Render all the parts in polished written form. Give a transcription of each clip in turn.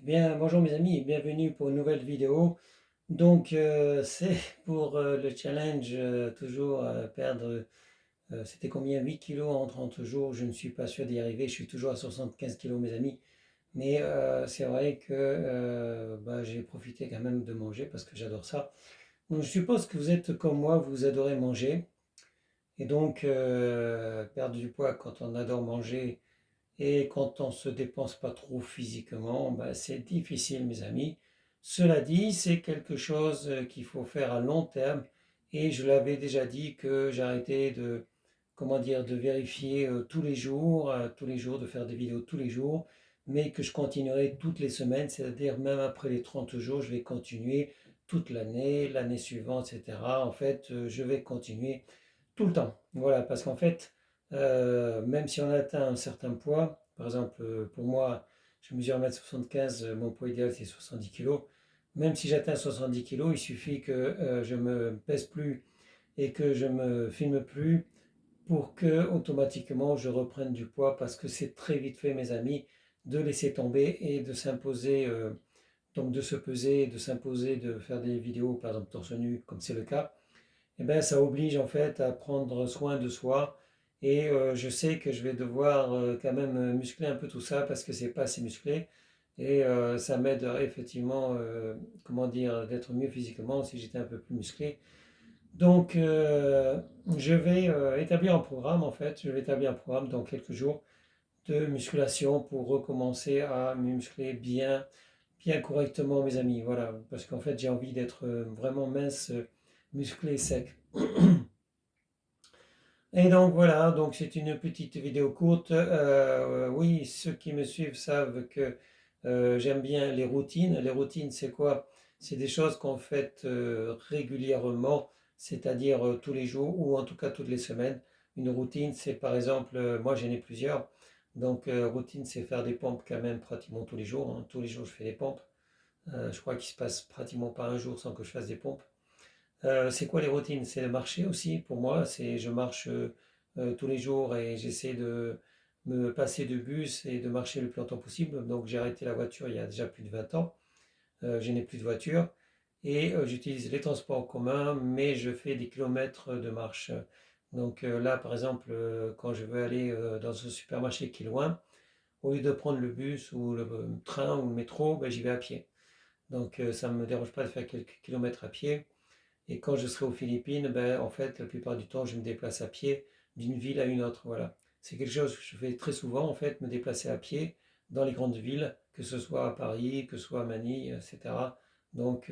Bien, bonjour mes amis et bienvenue pour une nouvelle vidéo. C'est pour le challenge, toujours perdre, c'était combien? 8 kilos en 30 jours. Je ne suis pas sûr d'y arriver, je suis toujours à 75 kilos mes amis. Mais c'est vrai que j'ai profité quand même de manger parce que j'adore ça. Donc je suppose que vous êtes comme moi, vous adorez manger. Et perdre du poids quand on adore manger et quand on ne se dépense pas trop physiquement, c'est difficile, mes amis. Cela dit, c'est quelque chose qu'il faut faire à long terme. Et je l'avais déjà dit que j'arrêtais de, comment dire, de vérifier tous les jours, de faire des vidéos tous les jours, mais que je continuerai toutes les semaines, c'est-à-dire même après les 30 jours, je vais continuer toute l'année, l'année suivante, etc. En fait, je vais continuer tout le temps. Voilà, parce qu'en fait, même si on atteint un certain poids, par exemple, pour moi, je mesure 1m75, mon poids idéal c'est 70 kg. Même si j'atteins 70 kg, il suffit que je me pèse plus et que je me filme plus pour que automatiquement je reprenne du poids parce que c'est très vite fait, mes amis, de laisser tomber et de s'imposer, donc de se peser, de s'imposer, de faire des vidéos, par exemple torse nu, comme c'est le cas. Eh ben, ça oblige en fait à prendre soin de soi. Et je sais que je vais devoir quand même muscler un peu tout ça parce que c'est pas assez musclé. Et ça m'aiderait effectivement, comment dire, d'être mieux physiquement si j'étais un peu plus musclé. Donc je vais établir un programme en fait. Je vais établir un programme dans quelques jours de musculation pour recommencer à me muscler bien, bien correctement, mes amis. Voilà, parce qu'en fait j'ai envie d'être vraiment mince, musclé, sec. Et donc voilà, donc c'est une petite vidéo courte. Oui, ceux qui me suivent savent que j'aime bien les routines. Les routines, c'est quoi? C'est des choses qu'on fait régulièrement, c'est-à-dire tous les jours ou en tout cas toutes les semaines. Une routine, c'est par exemple, moi j'en ai plusieurs. Donc routine, c'est faire des pompes quand même pratiquement tous les jours, hein. Tous les jours, je fais des pompes. Je crois qu'il se passe pratiquement pas un jour sans que je fasse des pompes. C'est quoi les routines? C'est le marcher aussi pour moi. C'est je marche tous les jours et j'essaie de me passer de bus et de marcher le plus longtemps possible. Donc j'ai arrêté la voiture il y a déjà plus de 20 ans. Je n'ai plus de voiture et j'utilise les transports en commun, mais je fais des kilomètres de marche. Donc là, par exemple, quand je veux aller dans un supermarché qui est loin, au lieu de prendre le bus ou le train ou le métro, j'y vais à pied. Donc ça ne me dérange pas de faire quelques kilomètres à pied. Et quand je serai aux Philippines, en fait, la plupart du temps, je me déplace à pied d'une ville à une autre. Voilà. C'est quelque chose que je fais très souvent, en fait, me déplacer à pied dans les grandes villes, que ce soit à Paris, que ce soit à Manille, etc. Donc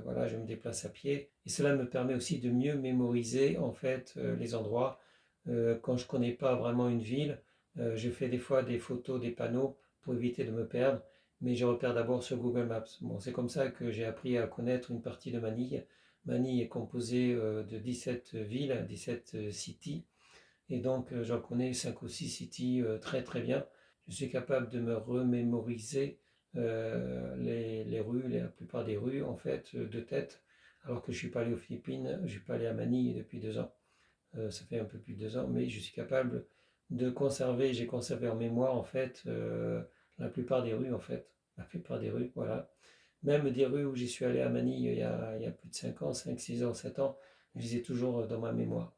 voilà, je me déplace à pied. Et cela me permet aussi de mieux mémoriser, en fait, les endroits. Quand je ne connais pas vraiment une ville, je fais des fois des photos, des panneaux pour éviter de me perdre. Mais je repère d'abord sur Google Maps. Bon, c'est comme ça que j'ai appris à connaître une partie de Manille. Manille est composée de 17 villes, 17 cities, et donc j'en connais 5 ou 6 cities très très bien. Je suis capable de me remémoriser les rues, la plupart des rues en fait, de tête, alors que je ne suis pas allé aux Philippines, je ne suis pas allé à Manille depuis 2 ans. Ça fait un peu plus de 2 ans, mais je suis capable de conserver, j'ai conservé en mémoire en fait la plupart des rues en fait, la plupart des rues, voilà. Même des rues où j'y suis allé à Manille il y a plus de 5 ans, 5, 6 ans, 7 ans, je les ai toujours dans ma mémoire.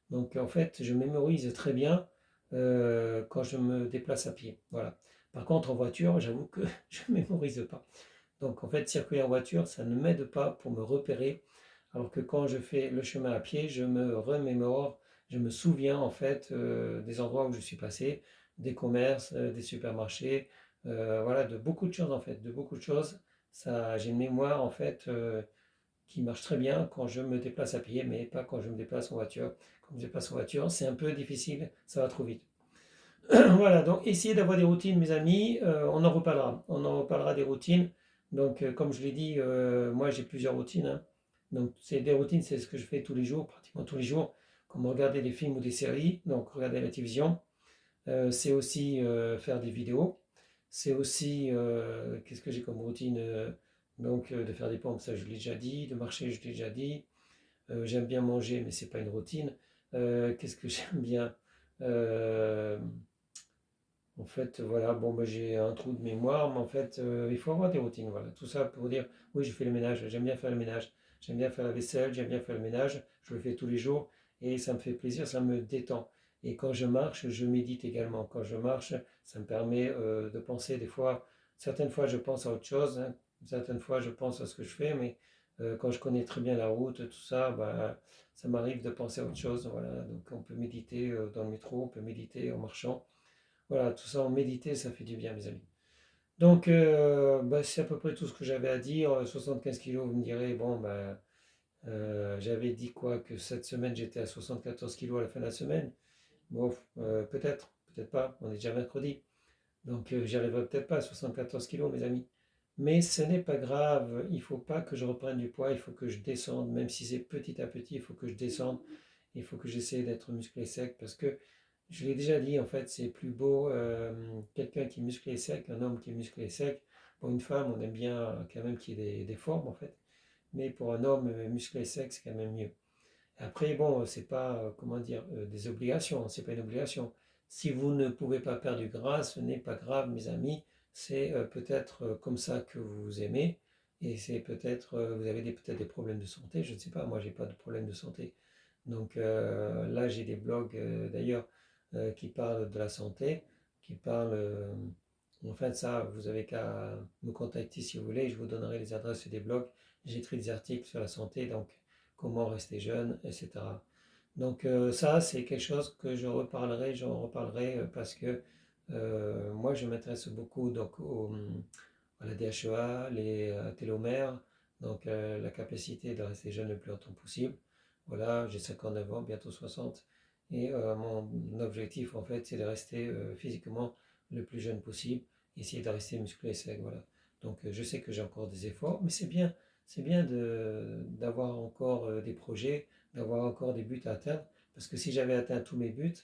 Donc en fait, je mémorise très bien quand je me déplace à pied. Voilà. Par contre, en voiture, j'avoue que je ne mémorise pas. Donc en fait, circuler en voiture, ça ne m'aide pas pour me repérer. Alors que quand je fais le chemin à pied, je me remémore, je me souviens en fait des endroits où je suis passé, des commerces, des supermarchés, voilà, de beaucoup de choses en fait, de beaucoup de choses. Ça, j'ai une mémoire en fait qui marche très bien quand je me déplace à pied, mais pas quand je me déplace en voiture. Quand je me déplace en voiture, c'est un peu difficile, ça va trop vite. Voilà, donc essayez d'avoir des routines, mes amis. On en reparlera. On en reparlera des routines. Donc, comme je l'ai dit, moi j'ai plusieurs routines, hein. Donc, c'est des routines, c'est ce que je fais tous les jours, pratiquement tous les jours, comme regarder des films ou des séries, donc regarder la télévision. C'est aussi faire des vidéos. C'est aussi, qu'est-ce que j'ai comme routine de faire des pompes, ça je l'ai déjà dit. De marcher, je l'ai déjà dit. J'aime bien manger, mais c'est pas une routine. Qu'est-ce que j'aime bien? Euh, En fait, voilà, bon, ben, j'ai un trou de mémoire, mais en fait, il faut avoir des routines. Voilà, tout ça pour dire, oui, je fais le ménage, j'aime bien faire le ménage, j'aime bien faire la vaisselle, j'aime bien faire le ménage, je le fais tous les jours et ça me fait plaisir, ça me détend. Et quand je marche, je médite également. Quand je marche, ça me permet de penser des fois, certaines fois, je pense à autre chose, hein, certaines fois, je pense à ce que je fais, mais quand je connais très bien la route, tout ça, bah, ça m'arrive de penser à autre chose. Voilà, donc on peut méditer dans le métro, on peut méditer en marchant. Voilà, tout ça en méditer, ça fait du bien, mes amis. Donc, bah, c'est à peu près tout ce que j'avais à dire. 75 kilos, vous me direz, bon, bah, j'avais dit quoi, que cette semaine j'étais à 74 kilos à la fin de la semaine. Bon, peut-être, peut-être pas, on est déjà mercredi. Donc, j'y arriverai peut-être pas à 74 kilos, mes amis. Mais ce n'est pas grave, il ne faut pas que je reprenne du poids, il faut que je descende, même si c'est petit à petit, il faut que je descende, il faut que j'essaie d'être musclé sec, parce que je l'ai déjà dit, en fait, c'est plus beau quelqu'un qui est musclé sec, un homme qui est musclé sec. Pour une femme, on aime bien quand même qu'il y ait des formes, en fait. Mais pour un homme musclé sec, c'est quand même mieux. Après, bon, c'est pas, comment dire, des obligations, c'est pas une obligation. Si vous ne pouvez pas perdre du gras, ce n'est pas grave, mes amis. C'est peut-être comme ça que vous aimez. Et c'est peut-être, vous avez peut-être des problèmes de santé, je ne sais pas, moi j'ai pas de problème de santé. Donc là, j'ai des blogs d'ailleurs qui parlent de la santé, qui parlent. En fait, ça, vous avez qu'à me contacter si vous voulez. Je vous donnerai les adresses des blogs. J'écris des articles sur la santé, donc comment rester jeune, etc. Donc ça, c'est quelque chose que j'en reparlerai parce que moi, je m'intéresse beaucoup donc à la DHEA, les télomères, donc la capacité de rester jeune le plus longtemps possible. Voilà, j'ai 59 ans, bientôt 60. Et mon objectif, en fait, c'est de rester physiquement le plus jeune possible, essayer de rester musclé et sec. Voilà. Donc, je sais que j'ai encore des efforts, mais c'est bien d'avoir encore des projets, d'avoir encore des buts à atteindre, parce que si j'avais atteint tous mes buts,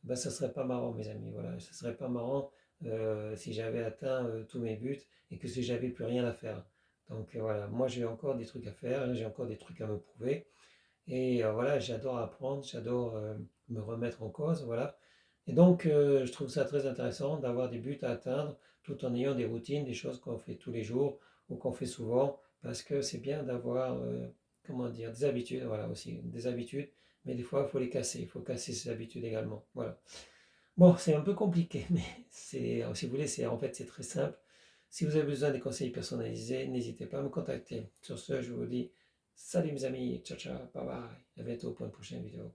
ben, ça serait pas marrant, mes amis. Voilà, ça serait pas marrant si j'avais atteint tous mes buts et que si j'avais plus rien à faire. Donc voilà, moi j'ai encore des trucs à faire, j'ai encore des trucs à me prouver. Et voilà, j'adore apprendre, j'adore me remettre en cause, voilà. Et donc, je trouve ça très intéressant d'avoir des buts à atteindre tout en ayant des routines, des choses qu'on fait tous les jours ou qu'on fait souvent, parce que c'est bien d'avoir, comment dire, des habitudes, voilà aussi, des habitudes, mais des fois, il faut les casser, il faut casser ces habitudes également, voilà. Bon, c'est un peu compliqué, mais si vous voulez, en fait, c'est très simple. Si vous avez besoin des conseils personnalisés, n'hésitez pas à me contacter. Sur ce, je vous dis salut mes amis, ciao ciao, bye bye, à bientôt pour une prochaine vidéo.